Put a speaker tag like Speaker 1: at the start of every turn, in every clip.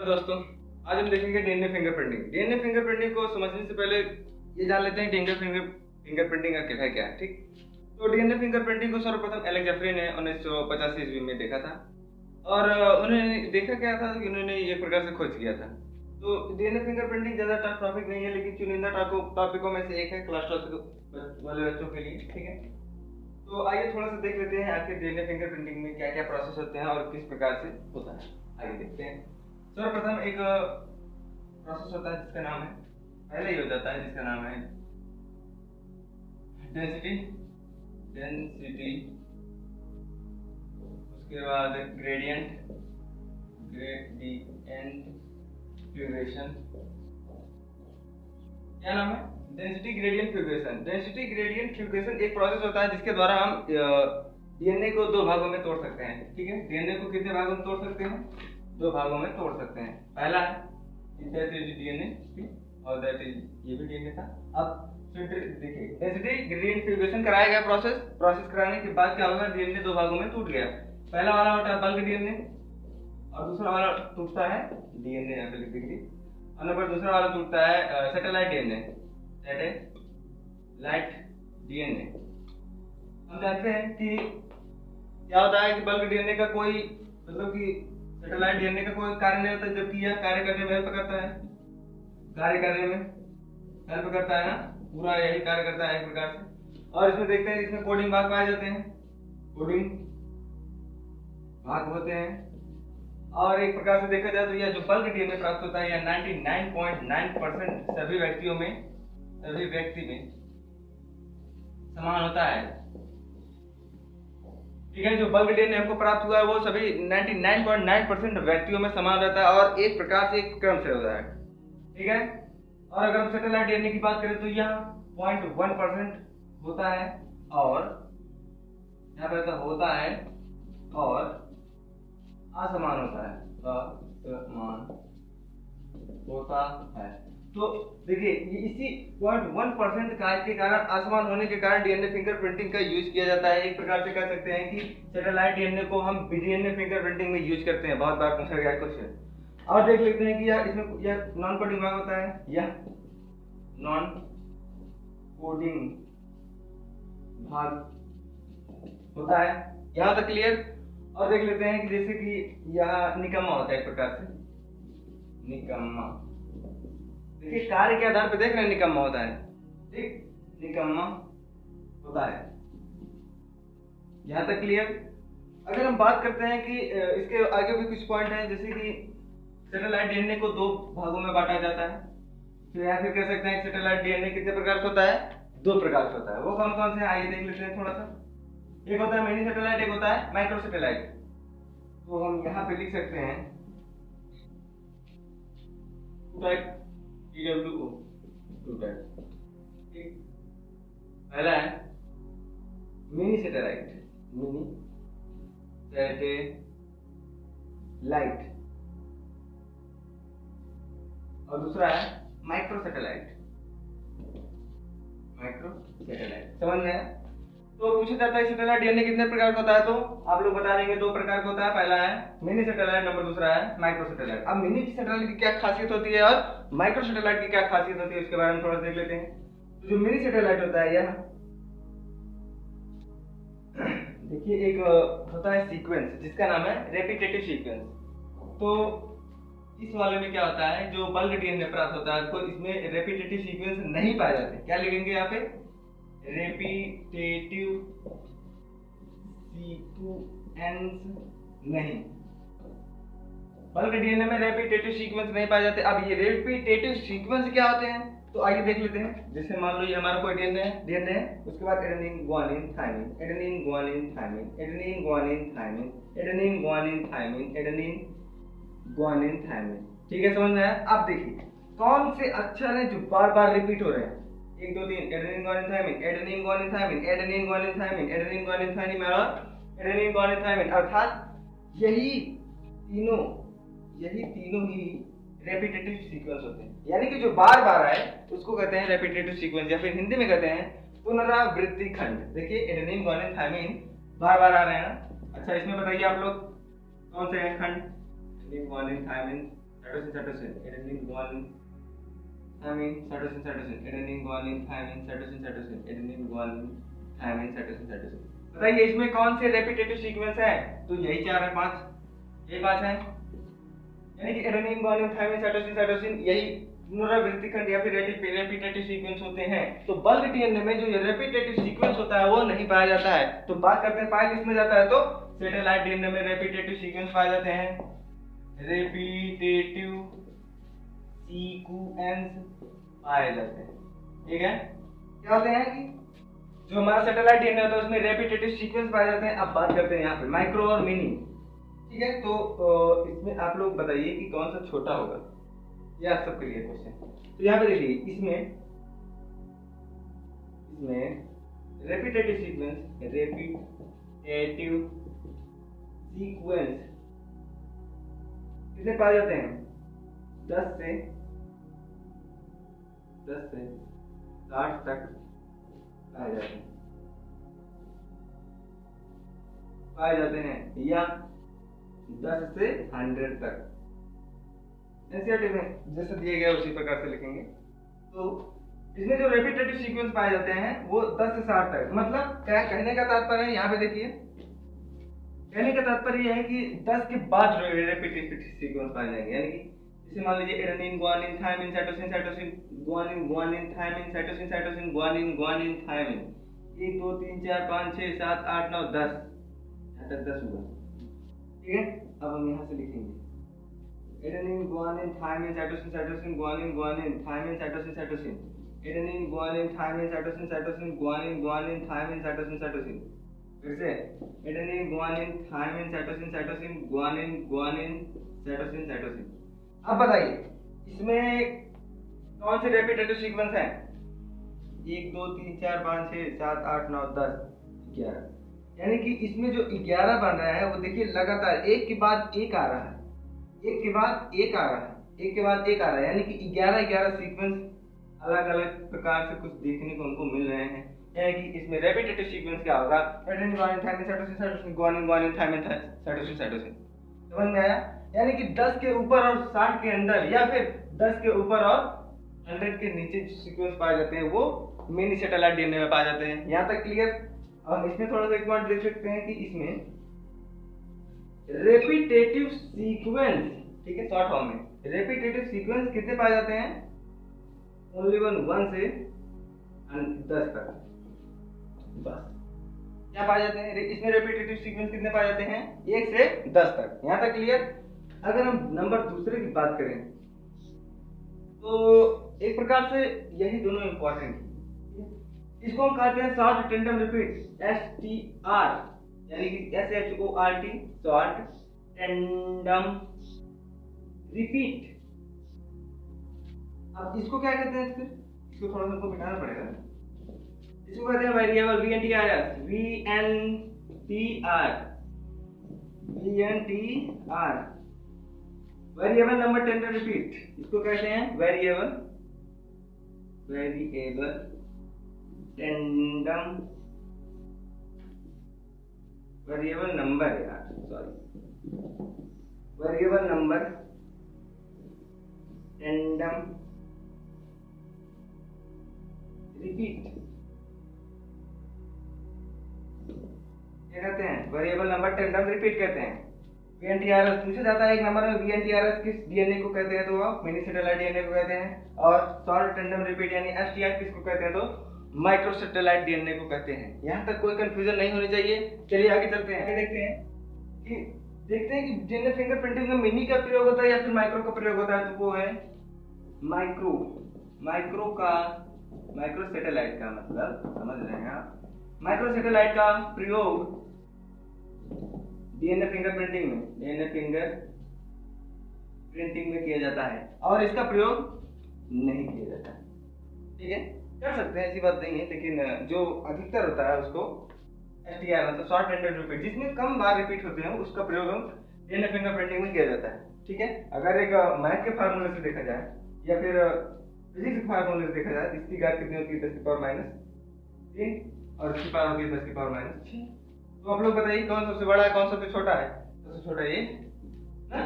Speaker 1: तो दोस्तों, आज हम देखेंगे डीएनए फिंगरप्रिंटिंग। डीएनए फिंगरप्रिंटिंग को समझने से पहले ये जान लेते हैं डीएनए फिंगरप्रिंटिंग का क्या है क्या, ठीक। तो डीएनए फिंगरप्रिंटिंग को सर्वप्रथम एलेक्स जेफरी ने 1985 ईस्वी में देखा था और उन्होंने देखा क्या था कि उन्होंने एक प्रकार से खोज किया था। तो डीएनए फिंगरप्रिंटिंग ज़्यादा टफ टॉपिक नहीं है, लेकिन चुनिंदा टॉपिकों में से एक है क्लास 12 वाले बच्चों के लिए, ठीक है। तो आइए थोड़ा सा देख लेते हैं आखिर डीएनए फिंगरप्रिंटिंग में क्या क्या प्रोसेस होते हैं और किस प्रकार से होता है। आइए देखते हैं। सर्वप्रथम एक प्रोसेस होता है जिसका नाम है, पहले ही हो जाता है, जिसका नाम है डेंसिटी, उसके बाद ग्रेडियंट फ्यूगेशन। क्या नाम है? डेंसिटी ग्रेडियंट फ्यूगेशन। डेंसिटी ग्रेडियंट फ्यूगेशन एक प्रोसेस होता है जिसके द्वारा हम डीएनए को दो भागों में तोड़ सकते हैं, ठीक है। डीएनए को कितने भागों में तोड़ सकते हैं? दो भागों में तोड़ सकते हैं। पहला है दैट इज डीएनए और दैट इज, ये भी डीएनए था। अब देखिए, डेंसिटी ग्रेडियंट फ्यूगेशन कराया गया प्रोसेस कराने के बाद क्या होगा, डीएनए दो भागों में टूट गया। पहला वाला होता है बल्क डीएनए और दूसरा वाला टूटता है डीएनए, यहाँ पे लिख दीजिए। और नंबर दूसरा वाला टूटता है सैटेलाइट डीएनए, सैटेलाइट डीएनए। हम जानते हैं कि क्या होता है कि बल्क डीएनए का कोई मतलब कि सैटेलाइट डीएनए का कोई कार्य नहीं होता, जबकि यह कार्य करने में हेल्प करता है, कार्य करने में हेल्प करता है ना, पूरा यही कार्य करता है एक प्रकार से। और इसमें देखते हैं, इसमें कोडिंग भाग पाए जाते हैं, कोडिंग भाग होते हैं। और एक प्रकार से देखा जाए तो यह जो बल्क डीएनए प्राप्त होता है यह 99.9% सभी व्यक्ति में समान होता है, ठीक है। जो बल्क डीएनए हमको प्राप्त हुआ है वो सभी 99.9% व्यक्तियों में समान रहता है और एक प्रकार से एक क्रम से होता है, ठीक है। और अगर हम सैटेलाइट डीएनए की बात करें तो यह 0.1% होता है और यहाँ पर ऐसा होता है और असमान होता है, असमान होता है। तो देखिए, इसी 0.1% के कारण, असमान होने के कारण डीएनए फिंगरप्रिंटिंग का यूज किया जाता है। एक प्रकार से कह सकते हैं कि सैटेलाइट डीएनए को हम डीएनए फिंगरप्रिंटिंग में यूज करते हैं। बहुत बार पूछा गया क्वेश्चन। और देख लेते हैं कि यह इसमें यह नॉन कोडिंग भाग होता है, यह नॉन कोडिंग भाग होता है। यहाँ तक क्लियर। और देख लेते हैं कि जैसे कि यह निकम्मा होता है, एक प्रकार से निकम्मा। देखिए, कार्य के आधार पर देख रहे हैं निकम्मा होता है, ठीक, निकम्मा होता है। यहाँ तक क्लियर। अगर हम बात करते हैं कि इसके आगे भी कुछ पॉइंट हैं, जैसे कि सैटेलाइट डीएनए को दो भागों में बांटा जाता है। तो या फिर कह सकते हैं कि सैटेलाइट डीएनए कितने प्रकार से होता है? दो प्रकार से होता है। वो कौन कौन से? आइए देख लेते हैं थोड़ा सा। एक होता है मिनी सैटेलाइट, एक होता है माइक्रो सैटेलाइट। तो हम यहाँ पे लिख सकते हैं TWO, ठीक। पहला है मिनी सैटेलाइट, मिनी सैटेलाइट, और दूसरा है माइक्रो सैटेलाइट, माइक्रो सैटेलाइट। समझ में है? तो पूछा जाता है सैटेलाइट डीएनए कितने प्रकार का होता है, तो आप लोग बता देंगे दो प्रकार का होता है। पहला है मिनी सैटेलाइट, नंबर दूसरा है माइक्रो सैटेलाइट। अब मिनी सैटेलाइट की क्या खासियत होती है और माइक्रो सैटेलाइट की क्या खासियत होती है, इसके बारे में थोड़ा देख लेते हैं। तो जो मिनी सैटेलाइट होता है, यह देखिए एक होता है सीक्वेंस जिसका नाम है रेपिटेटिव सीक्वेंस। तो इस वाले में क्या होता है, जो बल्क डीएनए प्राप्त होता है तो इसमें रेपिटेटिव सीक्वेंस नहीं पाए जाते। क्या लिखेंगे यहाँ पे? रेपिटेटिव सीक्वेंस नहीं, बल्क डीएनए में रेपिटेटिव सीक्वेंस नहीं पाए जाते। अब ये रेपिटेटिव सीक्वेंस क्या होते हैं, तो आइए देख लेते हैं। जैसे मान लो ये हमारा कोई डीएनए है, उसके बाद adenine guanine thymine, adenine guanine thymine, adenine guanine thymine, adenine guanine thymine, adenine guanine thymine, ठीक है। समझ में आया? अब देखिए कौन से अक्षर हैं जो बार बार रिपीट हो रहे हैं। 1 2 3 adenine guanine thymine, adenine guanine thymine, adenine guanine thymine, adenine guanine thymine और एडेनिन ग्वानिन थायमिन, अर्थात यही तीनों ही रेपिटेटिव सीक्वेंस होते हैं। यानी कि जो बार बार आए उसको कहते हैं रेपिटेटिव सीक्वेंस, या फिर हिंदी में कहते हैं पुनरावृत्ति खंड। देखिए एडेनिन ग्वानिन थायमिन बार बार आ रहे हैं ना। अच्छा, इसमें बताइए आप लोग कौन से हैं खंड? Adenine guanine thymine cytosine, adenine, guanine, thymine, cytosine, adenine, guanine, thymine, cytosine, adenine, guanine, thymine, cytosine। बताइए इसमें कौन से रेपिटेटिव सीक्वेंस है? तो यही 4 है, 5, ये 5 है, यानी कि एडेनिन, गुआनिन, थायमिन, साइटोसिन यही पुनरावृत्ति खंड या फिर रेपिटेटिव सीक्वेंस होते हैं। तो बल्क डीएनए में जो ये रेपिटेटिव सीक्वेंस होता है वो नहीं पाया जाता है। तो बात करते हैं पाया किसमें जाता है, तो सैटेलाइट डीएनए में रेपिटेटिव सीक्वेंस पाए जाते हैं, रेपिटेटिव सीक्वेंस पाए जाते हैं। ठीक है, क्या होते हैं कि जो हमारा सैटेलाइट डीएनए होता है उसमें रेपिटेटिव सीक्वेंस पाए जाते हैं। अब बात करते हैं यहाँ पे माइक्रो और मिनी। ठीक है, तो इसमें आप लोग बताइए कि कौन सा छोटा होगा, ये आप सबके लिए क्वेश्चन। तो यहाँ पे देखिए इसमें रेपिटेटिव सीक्वेंस कितने पाए जाते हैं? 10 से 60 तक पाए जाते हैं या 10 से 100 तक। एनसीईआरटी में जैसे दिए गए उसी प्रकार से लिखेंगे। तो इसमें जो रेपिटेटिव सीक्वेंस पाए जाते हैं वो 10 से 60 तक। मतलब क्या कहने का तात्पर्य है, यहाँ पे देखिए कहने का तात्पर्य यह है कि 10 के बाद रेपिटेटिव सीक्वेंस पाए जाएंगे। यानी कि जैसे मान लीजिए adenine, guanine, thymine, cytosine, guanine, thymine, cytosine, guanine, thymine, 1 2 3 4 5 6 7 8 9 10, यहाँ तक 10 हुआ। ठीक है, अब हम यहाँ से लिखेंगे adenine, guanine, thymine, cytosine, guanine, thymine, cytosine, adenine, guanine, thymine, cytosine, guanine, thymine, cytosine. फिर से adenine, guanine, thymine, cytosine, guanine, cytosine. अब बताइए इसमें कौन से रेपिटेटिव सीक्वेंस हैं? 1 2 3 4 5 6 7 8 9 10 11। यानी कि इसमें जो 11 बन रहा है वो देखिए लगातार एक के बाद एक आ रहा है, एक के बाद एक आ रहा है, एक के बाद एक आ रहा है। यानी कि 11 सीक्वेंस अलग अलग प्रकार से कुछ देखने को हमको मिल रहे हैं। यानी कि इसमें रेपिटेटिव सीक्वेंस क्या होगा? Adenine, guanine, thymine, cytosine, guanine, thymine, cytosine. समझ में आया? यानी कि 10 के ऊपर और 60 के अंदर या फिर 10 के ऊपर और 100 के नीचे जो सीक्वेंस पाए जाते हैं वो मिनी सैटेलाइट डीएनए में पाए जाते हैं। यहाँ तक क्लियर? और इसमें थोड़ा सा एक पॉइंट देख सकते हैं कि इसमें रेपिटेटिव सीक्वेंस, ठीक है, शॉर्ट फॉर्म में रेपिटेटिव सीक्वेंस कितने पाए जाते हैं? ओनली 1 से 10 तक, बस। क्या पाए जाते हैं इसमें? रेपिटेटिव सीक्वेंस कितने पाए जाते हैं? 1 से 10 तक। यहाँ तक क्लियर? अगर हम नंबर दूसरे की बात करें तो एक प्रकार से यही दोनों इंपॉर्टेंट है। इसको हम कहते हैं शॉर्ट टेंडम रिपीट, STR, यानी कि SHORT, शॉर्ट टेंडम रिपीट। अब इसको क्या कहते हैं? इसको थोड़ा सा हमको मिटाना पड़ेगा। इसको कहते हैं variable VNTR, variable number tandem repeat. इसको कहते हैं variable tandem, variable number tandem repeat. क्या कहते हैं? वेरिएबल नंबर टेंडम रिपीट कहते हैं। VNTRS पूछा जाता है एक नंबर में, VNTRS किस डीएनए को कहते हैं? तो आप मिनी सैटेलाइट डीएनए को कहते हैं। और शॉर्ट टेंडम रिपीट यानी STR किसको कहते हैं? तो माइक्रो सैटेलाइट डीएनए को कहते हैं। यहाँ तक कोई कंफ्यूजन नहीं होनी चाहिए। चलिए आगे चलते हैं, आगे देखते हैं कि डीएनए फिंगरप्रिंटिंग में मिनी का प्रयोग होता है या फिर माइक्रो का प्रयोग होता है। तो वो है माइक्रो सैटेलाइट का मतलब समझ रहे हैं आप? माइक्रो सैटेलाइट का प्रयोग डीएनए फिंगरप्रिंटिंग में किया जाता है और इसका प्रयोग नहीं किया जाता है। ठीक है, कर सकते हैं, ऐसी बात नहीं है, लेकिन जो अधिकतर होता है उसको STR मतलब शॉर्ट टेंडम रिपीट, जिसमें कम बार रिपीट होते हैं उसका प्रयोग हम डीएनए फिंगरप्रिंटिंग में किया जाता है। ठीक है, अगर एक मैथ के फार्मूले से देखा जाए या फिर फिजिक्स के फार्मूले से देखा जाए, इसकी घात कितनी होती है? 10 की पावर -3 और इसकी पावर होती है 10 की पावर -6। तो आप लोग बताइए कौन सबसे बड़ा है, कौन सबसे छोटा है? सबसे छोटा ये ना,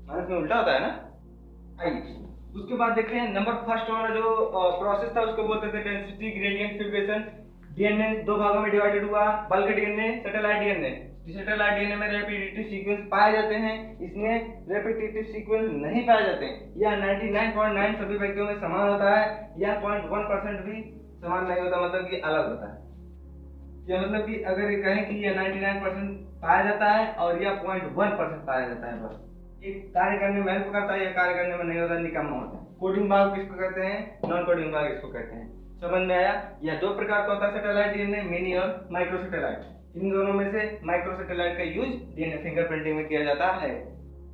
Speaker 1: माइनस में उल्टा होता है ना, आइए उसके बाद देखते हैं नंबर फर्स्ट वाला जो प्रोसेस था उसको बोलते थे डेंसिटी ग्रेडियंट फिब्रेशन। डीएनए दो भागों में डिवाइडेड हुआ, bulk DNA, satellite DNA. Satellite DNA में रेपिटेटिव सीक्वेंस पाए जाते हैं, इसमें रेपिटेटिव सीक्वेंस नहीं पाए जाते हैं। यह 99.9 सभी व्यक्तियों में समान होता है, यह 0.1% भी समान नहीं होता, मतलब कि अलग होता है। यह मतलब कि अगर ये कहें कि यह 99% पाया जाता है और यह 0.1% पाया जाता है, बस एक कार्य करने में हेल्प करता है, यह कार्य करने में नहीं होता, निकम्मा होता है। कोडिंग भाग किसको कहते हैं, नॉन कोडिंग भाग इसको कहते हैं। समझ में आया? यह दो प्रकार का होता है सैटेलाइट डीएनए, मिनी और माइक्रो सैटेलाइट। इन दोनों में से माइक्रो सैटेलाइट का यूज डीएनए फिंगरप्रिंटिंग में किया जाता है।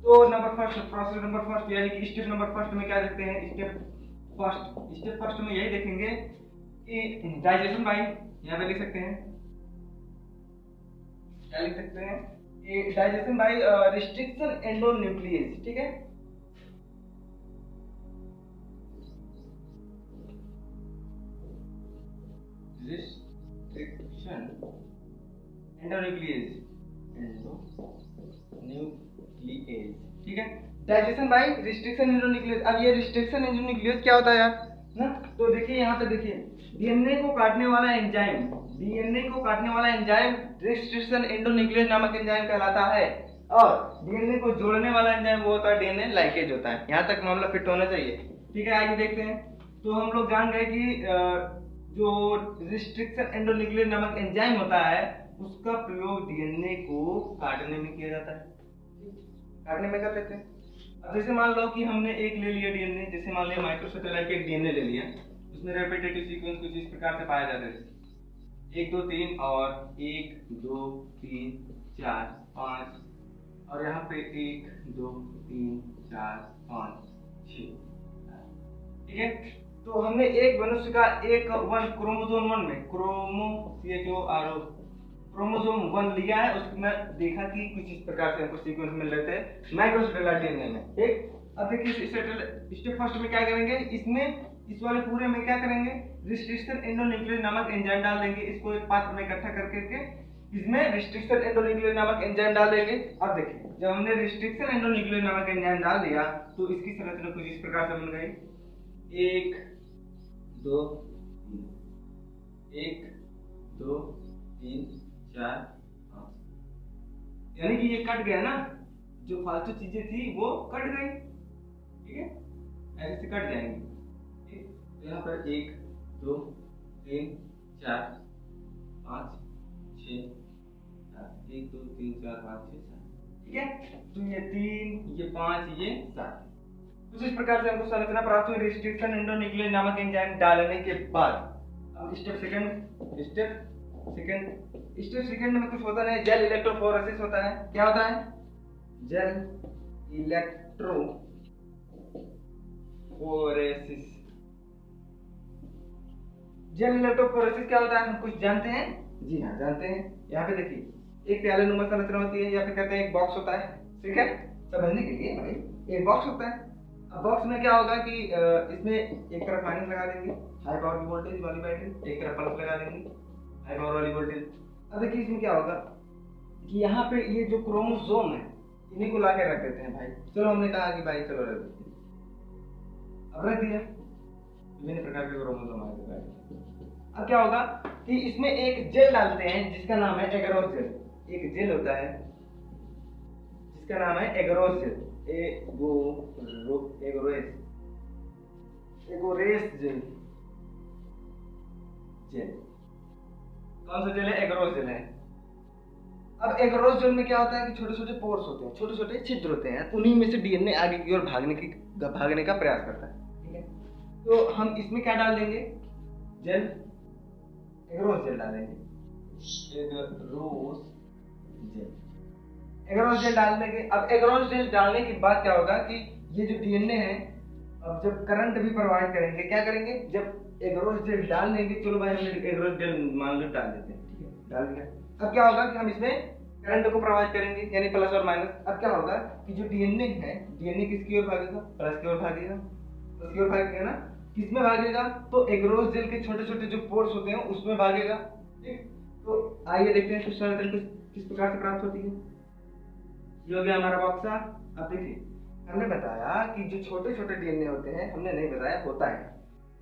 Speaker 1: तो number first, process number first यानी कि स्टेप नंबर फर्स्ट में क्या देखते हैं, स्टेप फर्स्ट में यही देखेंगे कि डाइजेशन बाय, यहाँ पे लिख सकते हैं, क्या लिख सकते हैं, डाइजेशन बाय रिस्ट्रिक्शन एंडोन्यूक्लियस। ठीक है, रिस्ट्रिक्शन एंडोन्यूक्लियस, ठीक है, डाइजेशन बाय रिस्ट्रिक्शन एंडोन्यूक्लियस। अब ये रिस्ट्रिक्शन एंडोन्यूक्लियस क्या होता है यार ना, तो देखिए यहाँ पे देखिए डीएनए को काटने वाला एंजाइम, डीएनए को काटने वाला एंजाइम रिस्ट्रिक्शन एंडोन्यूक्लियस नामक एंजाइम कहलाता है, और डीएनए को जोड़ने वाला एंजाइम वो होता है डीएनए लाइकेज होता है। यहाँ तक मामला फिट होना चाहिए। ठीक है, आइए देखते हैं। तो हम लोग जान गए कि जो रिस्ट्रिक्शन एंडोन्यूक्लियस नामक एंजाइम होता है उसका प्रयोग डीएनए को काटने में किया जाता है, काटने में कर लेते हैं। अब जैसे मान लो कि हमने एक ले लिया डीएनए, जैसे मान लिया माइक्रोसैटेलाइट के डीएनए ले लिया, उसमें रेपिटेटिव सीक्वेंस कुछ इस प्रकार से पाया जाता है, 1 2 3 और 1 2 3 4 5, और यहाँ पे 1 2 3 4 5 6। ठीक है, तो हमने एक मनुष्य का एक क्रोमोसोम 1 में क्रोमोसोम 1 लिया है, उसमें देखा कि कुछ इस प्रकार से हमको सीक्वेंस मिल रहे थे माइक्रोसैटेलाइट डीएनए में। ठीक, अब देखिए स्टेप फर्स्ट में क्या करेंगे, इसमें इस वाले पूरे में क्या करेंगे, रिस्ट्रिक्शन एंडोन्यूक्लियस नामक एंजाइम डाल देंगे, इसको एक पात्र में इकट्ठा करके इसमें रिस्ट्रिक्शन एंडोन्यूक्लियस नामक एंजाइम डाल देंगे। अब देखिए जब हमने रिस्ट्रिक्शन एंडोन्यूक्लियस नामक एंजाइम डाल दिया तो इसकी संरचना कुछ इस प्रकार से बन गई, 1 2 3, 1 2 3 4 5, यानी कि ये कट गया ना, जो फालतू चीजें थी वो कट गई। ठीक है, ऐसे से कट जाएंगी। यहाँ पर 1 2 3 4 5 6 7, 1 2 3 4 5 6 7। ठीक है, तो ये 3 ये 5 ये 7, कुछ इस प्रकार से हमको संरचना प्राप्त हुई रिस्ट्रिक्शन एंडोन्यूक्लियस नामक एंजाइम डालने के बाद। अब स्टेप सेकंड में कुछ होता नहीं, जेल इलेक्ट्रोफोरेसिस होता है। क्या होता है, जेल इलेक्ट्रोफोरेसिस। जेल इलेक्ट्रोफोरेसिस क्या होता है, हम कुछ जानते हैं? जी हाँ, जानते हैं। यहाँ पे देखिए एक प्याले नुमा संरचना होती है, या फिर कहते हैं एक बॉक्स होता है। ठीक है, समझने के लिए भाई एक बॉक्स होता है। अब बॉक्स में क्या होगा कि इसमें एक तरफ माइनस लगा देंगे हाई पावर की वोल्टेज वाली बैटरी, एक तरफ प्लस लगा देंगे हाई पावर वाली वोल्टेज। अब देखिए इसमें क्या होगा कि यहाँ पे ये जो क्रोमोसोम है इन्हीं को ला के रख देते हैं भाई। चलो हमने कहा कि भाई चलो रख देते हैं, अब रख दिया, विभिन्न प्रकार के क्रोमोसोम आए थे। अब क्या होगा कि इसमें एक जेल डालते हैं जिसका नाम है एगरोस जेल। एक जेल होता है जिसका नाम है एगरोस जेल, एगोरेस जेल। कौन सा जेल है, एगरोस जेल है। अब एगरोस जेल में क्या होता है कि छोटे छोटे पोर्स होते हैं, छोटे छोटे छिद्र होते हैं, उन्हीं में से डीएनए आगे की ओर भागने का प्रयास करता है। ठीक है, तो हम इसमें क्या डाल देंगे, जेल, एगरोस जेल डालेंगे, एगरोस जेल डाल देंगे। अब एगरोस जेल डालने के बाद क्या होगा कि ये जो डीएनए है, अब जब करंट भी प्रोवाइड करेंगे, क्या करेंगे, जब एगरोस जेल डाल देंगे, चलो भाई हमने एगरोस जेल मान लो डाल देते हैं। ठीक है, डाल दिया। अब क्या होगा कि हम इसमें करंट को प्रोवाइड करेंगे, यानी प्लस और माइनस। अब क्या होगा कि जो डीएनए है, डीएनए किसकी ओर भागेगा, प्लस की ओर भागेगा, प्लस की ओर भागेगा ना, किसमें भागेगा, तो एगरोस जेल के छोटे छोटे जो पोर्स होते हैं उसमें भागेगा। ठीक, तो आइए देखते हैं संरचना किस प्रकार से प्राप्त होती है। ये हो गया हमारा बॉक्सा। अब देखिए हमने बताया कि जो छोटे छोटे डीएनए होते हैं, हमने नहीं बताया होता है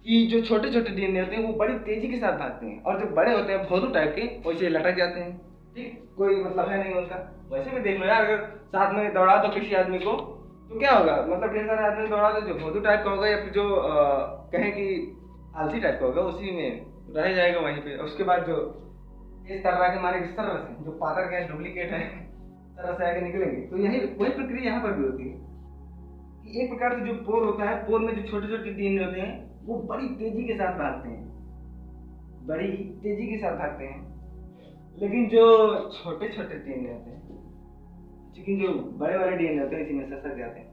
Speaker 1: कि जो छोटे छोटे डीएनए होते हैं वो बड़ी तेजी के साथ भागते हैं, और जो बड़े होते हैं भोदू टाइप के वैसे लटक जाते हैं। ठीक, कोई मतलब है नहीं उनका। वैसे भी देख लो यार, अगर साथ में दौड़ा दो किसी आदमी को तो क्या होगा, मतलब ढेर सारे आदमी दौड़ा दो, जो भोदू टाइप का होगा या फिर जो कहें कि आलसी टाइप का होगा उसी में रह जाएगा वहीं पे। उसके बाद जो इस तरह के मारे इस तरह से जो पातर के डुप्लीकेट है तरह से आगे निकलेंगे। तो यही वही प्रक्रिया यहाँ पर भी होती है कि एक प्रकार से जो पोर होता है, पोर में जो छोटे छोटे डीएनए होते हैं वो बड़ी तेजी के साथ भागते हैं, बड़ी तेजी के साथ भागते हैं। लेकिन जो छोटे छोटे डीएनए होते हैं, लेकिन जो बड़े वाले डीएनए होते हैं इसी में ससक जाते हैं।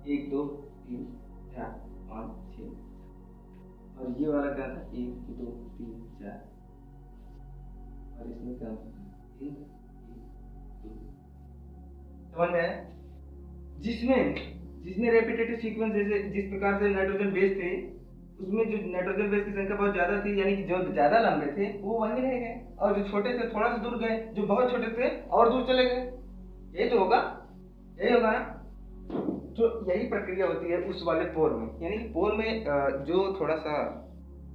Speaker 1: 1 2 3 4 5 6, और ये वाला क्या था 1 2 3 4, और इसमें क्या 3 2। समझ में आया? जिसमें रेपिटेटिव सीक्वेंस जैसे जिस प्रकार से नाइट्रोजन बेस थे, उसमें जो नाइट्रोजन बेस की संख्या बहुत ज्यादा थी, यानी कि जो ज्यादा लंबे थे वो वहीं रह गए, और जो छोटे थे थोड़ा सा दूर गए, जो बहुत छोटे थे और दूर चले गए। यही तो होगा, यही होगा ना। तो यही प्रक्रिया होती है उस वाले पोर में, यानी कि पोर में जो थोड़ा सा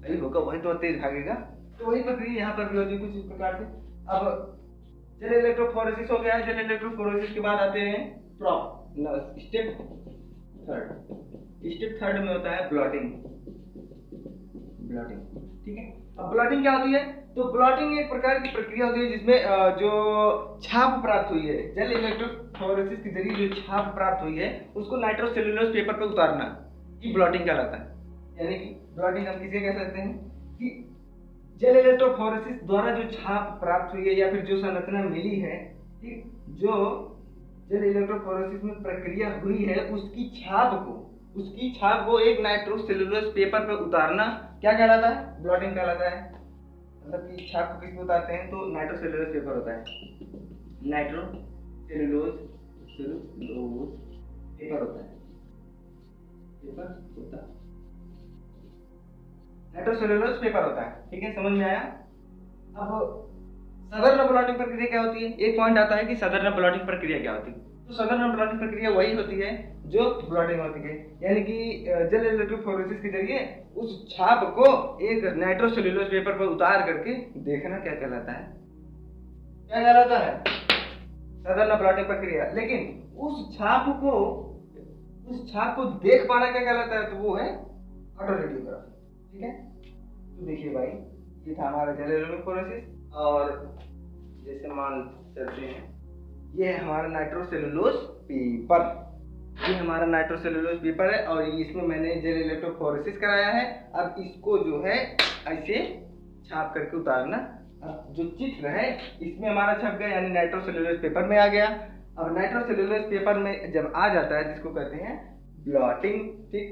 Speaker 1: सही होगा वही तो तेज भागेगा। तो वही प्रक्रिया यहाँ पर भी होती है कुछ इस प्रकार से। अब जेल इलेक्ट्रोफोरेसिस हो गया है। जेल इलेक्ट्रोफोरेसिस के बाद आते हैं स्टेप थर्ड में होता है ब्लॉटिंग। ठीक है, अब ब्लॉटिंग क्या होती है? तो ब्लॉटिंग एक प्रकार की प्रक्रिया होती है जिसमें जो छाप प्राप्त हुई है, जेल इलेक्ट्रोफोरेसिस के जरिए जो छाप प्राप्त हुई है उसको नाइट्रोसेल्युलोज पेपर पर उतारना, ये ब्लॉटिंग कहलाता है। यानी कि ब्लॉटिंग हम किसे कह सकते हैं कि जेल इलेक्ट्रोफोरेसिस द्वारा जो छाप प्राप्त हुई है या फिर जो संरचना मिली है, ठीक, जो जेल इलेक्ट्रोफोरेसिस में प्रक्रिया हुई है उसकी छाप को एक नाइट्रोसेल्युलोज पेपर पर उतारना क्या कहलाता है? ब्लॉटिंग कहलाता है। मतलब कि छाप को किस पे उतारते हैं? तो नाइट्रोसेल्युलोज पेपर होता है, नाइट्रोसेल्युलोज पेपर होता है, नाइट्रोसेल्युलोज पेपर होता है। ठीक है, समझ में आया? अब सदर्न ब्लॉटिंग प्रक्रिया क्या होती है? एक पॉइंट आता है कि सदर्न ब्लॉटिंग प्रक्रिया क्या होती है। तो सदर्न ब्लॉटिंग प्रक्रिया वही होती है जो ब्लॉटिंग होती है, यानी कि जेल इलेक्ट्रोफोरेसिस के जरिए उस छाप को एक नाइट्रोसेल्युलोज पेपर पर उतार करके देखना क्या कहलाता है? क्या कहलाता है? सदर्न ब्लॉटिंग प्रक्रिया। लेकिन उस छाप को देख पाना क्या कहलाता है? तो वो है ऑटोरेडियोग्राफी। ठीक है, तो देखिए भाई, ये था हमारा जेल इलेक्ट्रोफोरेसिस, और जैसे मान चलते हैं ये है हमारा नाइट्रोसेल्युलोज पेपर। ये हमारा नाइट्रोसेल्युलोज पेपर है और इसमें मैंने जेल इलेक्ट्रोफोरेसिस कराया है। अब इसको जो है ऐसे छाप करके उतारना। अब जो चित्र है इसमें हमारा छप गया, यानी नाइट्रोसेल्युलोज पेपर में आ गया। अब नाइट्रोसेल्युलोज पेपर में जब आ जाता है जिसको कहते हैं ब्लॉटिंग। ठीक,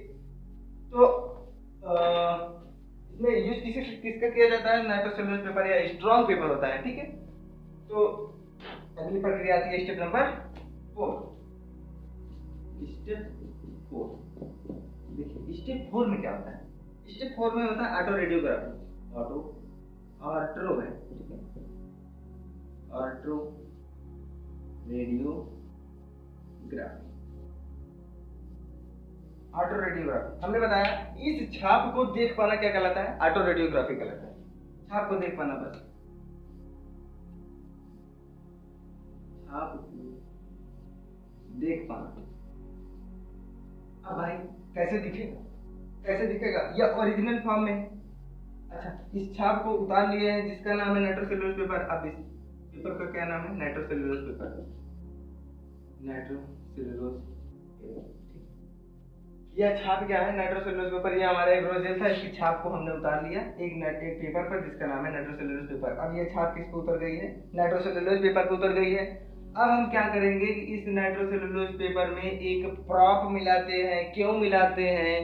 Speaker 1: तो इसमें यूज किसका किया जाता है? नाइट्रोसेल्युलोज पेपर या स्ट्रॉन्ग पेपर होता है। ठीक है, तो अगली प्रक्रिया आती है स्टेप नंबर 4। देखिए स्टेप 4 में क्या होता है? स्टेप 4 में होता है ऑटो रेडियोग्राफी। ऑटो रेडियोग्राफी हमने बताया इस छाप को देख पाना क्या कहलाता है? ऑटो रेडियोग्राफी कहलाता है। छाप को देख पाना, बस छाप को देख पाना। अब भाई कैसे दिखेगा? या ओरिजिनल फॉर्म में। अच्छा, इस छाप को उतार लिए हैं जिसका नाम है नाइट्रोसेल्युलोज पेपर। अब इस पेपर का क्या नाम है? नाइट्रोसेल्युलोज पेपर। यह छाप क्या है? नाइट्रोसेल्युलोज पेपर। ये हमारा एक रोजेल था, इसकी छाप को हमने उतार लिया एक पेपर पर जिसका नाम है नाइट्रोसेल्युलोज पेपर। अब ये छाप किस पे उतर गई है? नाइट्रोसेल्युलोज पेपर पे उतर गई है। अब हम क्या करेंगे कि इस नाइट्रोसेल्युलोज पेपर में एक प्रॉप मिलाते हैं। क्यों मिलाते हैं?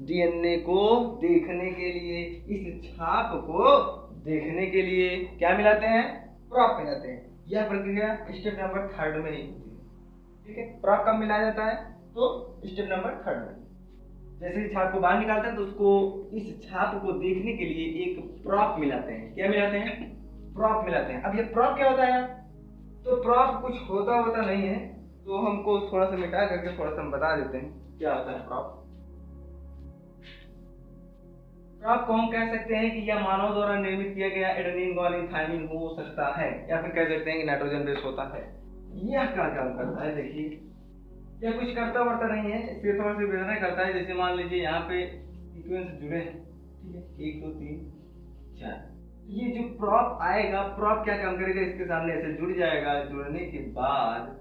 Speaker 1: डीएनए को देखने के लिए, इस छाप को देखने के लिए क्या मिलाते हैं? प्रॉप मिलाते हैं। यह प्रक्रिया स्टेप नंबर 3 में ही होती है। ठीक है, प्रॉप कब मिलाया जाता है? तो स्टेप नंबर 3 में। जैसे ही छाप को बाहर निकालते हैं तो उसको, इस छाप को देखने के लिए एक प्रॉप मिलाते हैं। क्या मिलाते हैं? प्रॉप मिलाते हैं। अब ये प्रॉप क्या होता है? तो प्रॉप कुछ होता नहीं है, तो हमको थोड़ा सा मिटा करके थोड़ा सा हम बता देते हैं क्या होता है प्रॉप। प्रॉप को हम कह सकते हैं कि यह मानव द्वारा निर्मित किया गया एडेनिन ग्वानिन थायमिन हो सकता है, या फिर कह सकते हैं कि नाइट्रोजन बेस होता है। यह क्या काम करता है, देखिए यह कुछ करता वर्ता नहीं है, सिर्फ थोड़ा सा विवरण करता है। जैसे मान लीजिए यहाँ पे सीक्वेंस जुड़े हैं, ठीक है, 1 2 3 4, ये जो प्रॉप आएगा, प्रॉप क्या काम करेगा, इसके सामने ऐसे जुड़ जाएगा। जुड़ने के बाद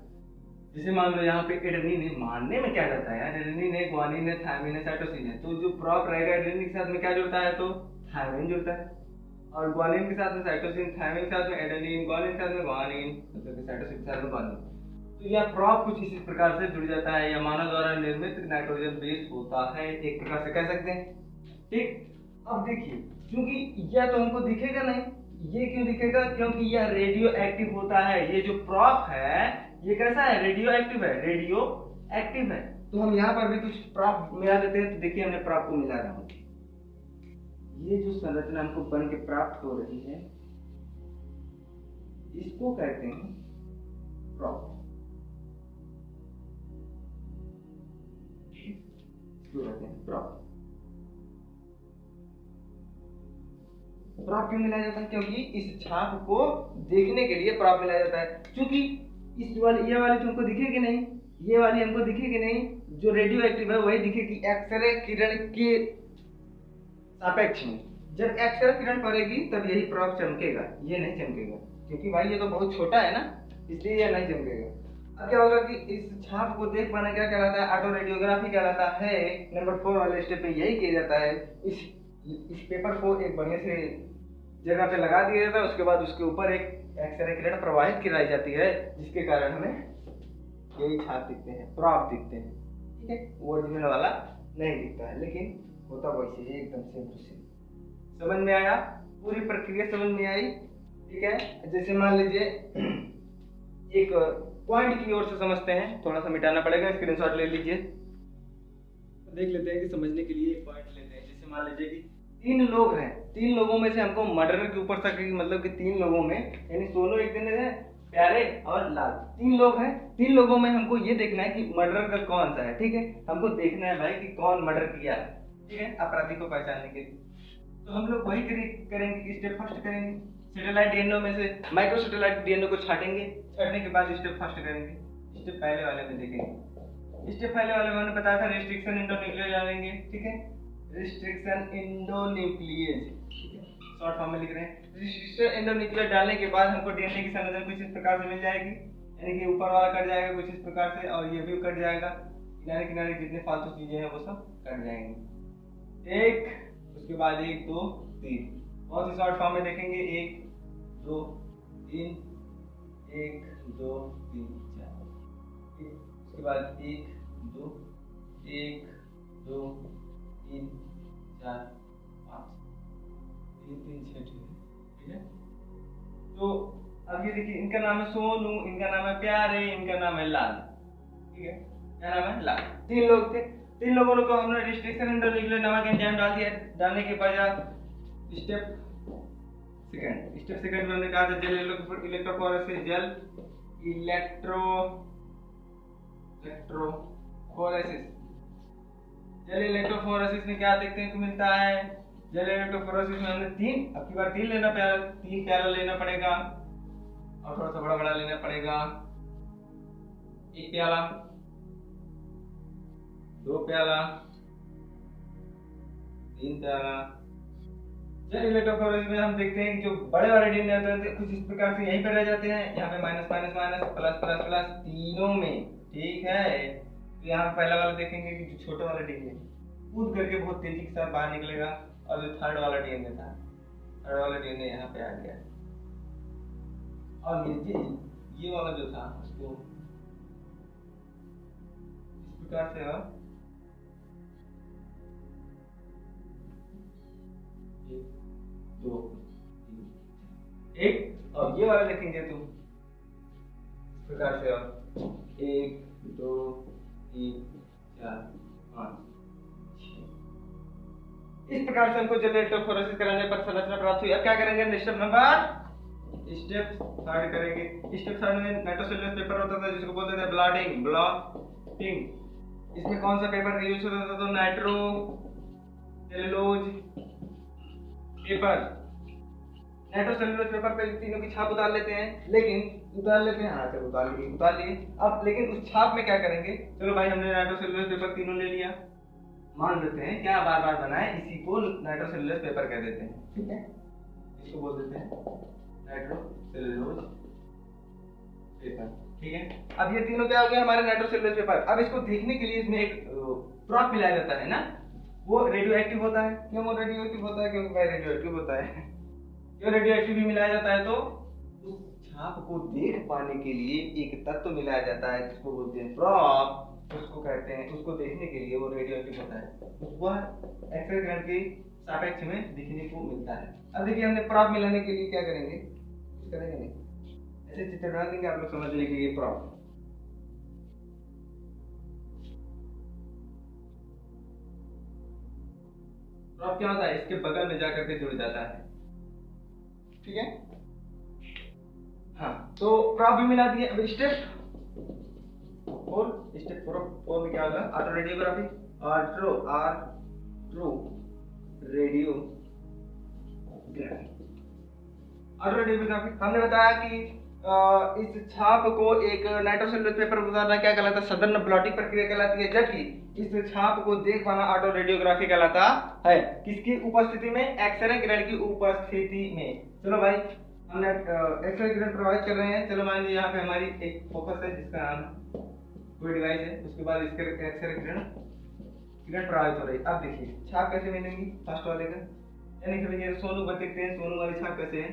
Speaker 1: जैसे मान लो यहाँ पे एडेनिन है, मानने में क्या जाता है यार, एडेनिन है, ग्वानिन है, थायमिन है, साइटोसिन है, तो जो प्रॉप रहेगा एडेनिन के साथ में क्या जुड़ता है, तो थायमिन जुड़ता है, और ग्वानिन के साथ में साइटोसिन, थायमिन के साथ में एडेनिन, ग्वानिन के साथ में ग्वानिन, मतलब साइटोसिन के साथ में ग्वानिन। तो यह प्रॉप कुछ इसी प्रकार से जुड़ जाता है। यह मानव द्वारा निर्मित नाइट्रोजन बेस होता है, एक प्रकार से कह सकते हैं, ठीक। अब देखिए, क्योंकि यह तो हमको दिखेगा नहीं, ये क्यों दिखेगा, क्योंकि यह रेडियो एक्टिव होता है। ये जो प्रॉप है ये कैसा है, रेडियो एक्टिव है, रेडियो एक्टिव है। तो हम यहाँ पर भी कुछ प्रॉप मिला देते हैं। तो देखिए हमने प्रॉप को मिला रहा हूँ, ये जो संरचना हमको बन के प्राप्त हो रही है इसको कहते हैं प्रॉप। प्रॉप क्यों मिलाया जाता है, क्योंकि इस छाप को देखने के लिए प्रॉप मिलाया जाता है। क्योंकि इस वाली, ये वाली तुमको दिखेगी नहीं, ये वाली हमको दिखेगी नहीं, जो रेडियो एक्टिव है वही दिखेगी एक्सरे किरण के सापेक्ष में। जब एक्सरे किरण पड़ेगी तब यही प्रॉप चमकेगा, ये नहीं चमकेगा, क्योंकि भाई ये तो बहुत छोटा है ना, इसलिए ये नहीं चमकेगा। अब क्या होगा कि इस छाप को देख पाना क्या कहलाता है, ऑटो रेडियोग्राफी कहलाता है। नंबर 4 वाले स्टेप पे यही किया जाता है। इस पेपर को एक बढ़िया से जगह पे लगा दिया जाता है, उसके बाद उसके ऊपर एक एक्सरे किरण प्रवाहित कराई जाती है, जिसके कारण हमें यही छाप दिखते हैं, प्रॉप दिखते हैं, ठीक है। ओरिजिनल वाला नहीं दिखता है, लेकिन होता वैसे ही एकदम सेम टू सेम। समझ में आया, पूरी प्रक्रिया समझ में आई, ठीक है। जैसे मान लीजिए एक पॉइंट की ओर से समझते हैं, थोड़ा सा मिटाना पड़ेगा, स्क्रीनशॉट ले लीजिए, देख लेते हैं कि समझने के लिए पॉइंट लेते हैं। जैसे मान लीजिए कि 3 लोग हैं, 3 लोगों में से हमको मर्डर के ऊपर तक, मतलब कि 3 लोगों में, यानी सोनू एक दिन है, प्यारे और लाल, 3 लोग हैं। 3 लोगों में हमको ये देखना है कि मर्डर का कौन सा है, ठीक है। हमको देखना है भाई कि कौन मर्डर किया है, ठीक है, अपराधी को पहचानने के लिए। तो हम लोग वही करेंगे कि स्टेप फर्स्ट करेंगे, सैटेलाइट डीएनए में से माइक्रो सैटेलाइट डीएनए को छाटेंगे, छाटने के बाद स्टेप फर्स्ट करेंगे। स्टेप पहले वाले में देखेंगे, स्टेप पहले वाले में मैंने बताया था रिस्ट्रिक्शन एंडोन्यूक्लियस डालेंगे, ठीक है, रिस्ट्रिक्शन एंडोन्यूक्लियस, ठीक है, शॉर्ट फॉर्म में लिख रहे हैं। रिस्ट्रिक्शन एंडोन्यूक्लियस डालने के बाद हमको डीएनए की संरचना कुछ इस प्रकार से मिल जाएगी, यानी कि ऊपर वाला कट जाएगा कुछ इस प्रकार से, और ये भी कट जाएगा, किनारे किनारे जितने फालतू चीजें हैं वो सब कट जाएंगे। एक, उसके बाद 1 2 3, बहुत ही शॉर्ट फॉर्म में देखेंगे, 1 2 3, 1 2 3 4, उसके बाद 1 2 1 2 3 4 5 3 3 6, ठीक है। तो अब ये देखिए, इनका नाम है सोनू, इनका नाम है प्यारे, इनका नाम है लाल, ठीक है, क्या नाम है, लाल। 3 लोग थे, 3 लोगों को हमने रिस्ट्रिक्शन एंडोन्यूक्लियस नामक एंजाइम डाल दिया। डालने के बाद स्टेप सेकंड में हमने कहा था जेल इलेक्ट्रोफोरेसिस, जेल इलेक्ट्रोफोरेसिस में क्या देखने को मिलता है, जेल इलेक्ट्रोफोरेसिस में हमने 3, अब की बार 3 लेना, 3 प्याला लेना पड़ेगा, और थोड़ा सा बड़ा बड़ा लेना पड़ेगा, 1 प्याला, 2 प्याला, 3 प्याला। जेल इलेक्ट्रोफोरेसिस में हम देखते हैं कि जो बड़े वाले डीएनए होते हैं कुछ इस प्रकार से यहीं पर रह जाते हैं, यहाँ पे minus minus minus plus plus plus तीनों में, ठीक है। तो यहाँ पहला वाला देखेंगे कि जो छोटे वाला डीएनए कूद करके बहुत तेजी के साथ बाहर निकलेगा, और जो थर्ड वाला डीएनए था, थर्ड वाला डीएनए यहाँ पे आ गया, और ये वाला जो था उसको इस प्रकार से, और 1 2 3 1, और ये वाला देखेंगे तुम इस प्रकार से, और 1 2 3 4 5 6, इस प्रकार से हमको जेल इलेक्ट्रोफोरेसिस कराने पर संरचना प्राप्त हुई। अब क्या करेंगे, स्टेप नंबर स्टेप थर्ड करेंगे। स्टेप थर्ड में नाइट्रोसेलुलोज पेपर होता था जिसको बोलते थे ब्लॉटिंग। इसमें कौन सा पेपर का यूज होता था? तो नाइट्रोसेलुलोज पेपर। नाइट्रोसेलुलोज पेपर पे तीनों की छाप उतार लेते हैं, हाँ चलो उतार लिए। अब लेकिन उस छाप में क्या करेंगे? चलो भाई हमने नाइट्रोसेलुलोज पेपर तीनों ले लिया, मान लेते हैं क्या बार बार बनाए, इसी को नाइट्रोसेलुलोज पेपर कह देते हैं, ठीक है, इसको बोल देते हैं नाइट्रोसेलुलोज पेपर, ठीक है। अब ये तीनों क्या हो गया हमारे नाइट्रोसेलुलोज पेपर। अब इसको देखने के लिए इसमें एक प्रोप मिलाया जाता है ना, वो रेडियो एक्टिव होता है। क्यों वो रेडियो एक्टिव होता है? क्योंकि भाई रेडियो एक्टिव होता है। क्यों रेडियो एक्टिव भी मिलाया जाता है? तो उस छाप को देख पाने के लिए एक तत्व मिलाया जाता है जिसको बोलते हैं प्रोप, उसको कहते हैं, उसको देखने के लिए वो रेडियो एक्टिव होता है, वह एक्सरे किरण के सापेक्ष में दिखने को मिलता है। अब देखिए हमने प्रोप मिलाने के लिए क्या करेंगे, कुछ करेंगे नहीं, ऐसे चित्र बना देंगे, आप लोग समझ लेंगे कि ये प्रोप। प्रोप क्या होता है? इसके बगल में जाकर के जुड़ जाता है, ठीक है। हाँ तो प्रोप भी मिला दिए। अब स्टेप फोर में क्या होगा? ऑटो रेडियोग्राफी हमने बताया कि इस छाप को एक नाइट्रोसेलुलोज पेपर पर उतारना क्या कहलाता है? सदर्न ब्लॉटिंग प्रक्रिया कहलाती है, जबकि इस छाप को देख पाना ऑटो रेडियोग्राफी कहलाता है। किसकी उपस्थिति में? एक्सरे किरण की उपस्थिति में। चलो भाई हमने एक्सरे किरण प्रभावित कर रहे हैं, चलो मान लीजिए यहाँ पे हमारी एक फोकस है जिसका नाम कोई डिवाइस है, उसके बाद इसके एक्सरे किरण प्रभावित हो रही है। अब देखिए छाप कैसे मिलेंगी फर्स्ट वाले का, यानी कि भैया सोनू देखते हैं सोनू वाली छाप कैसे है,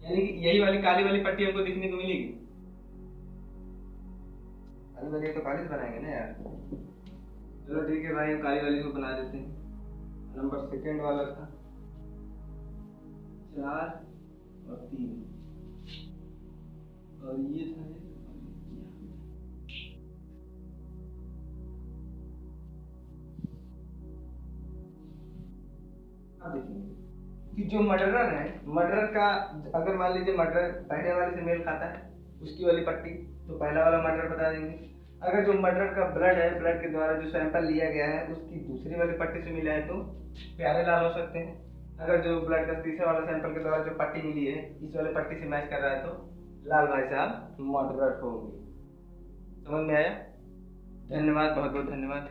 Speaker 1: यानी कि यही वाली काली वाली पट्टी हमको दिखने को मिलेगी। काली वाली तो काली से बनाएंगे ना यार, चलो ठीक है भाई हम काली वाली को बना देते हैं। नंबर सेकंड वाला था 4 और 3 और ये था अब देखिए कि जो मर्डरर है, मर्डरर का अगर मान लीजिए मर्डरर पहले वाले से मेल खाता है, उसकी वाली पट्टी तो पहला वाला मर्डरर बता देंगे। अगर जो मर्डरर का ब्लड है, ब्लड के द्वारा जो सैंपल लिया गया है उसकी दूसरी वाली पट्टी से मिला है तो प्यारे लाल हो सकते हैं। अगर जो ब्लड का तीसरे वाला सैंपल के द्वारा जो पट्टी मिली है इस वाले पट्टी से मैच कर रहा है तो लाल भाई साहब मर्डरर होंगे। समझ में आया? धन्यवाद, बहुत बहुत धन्यवाद।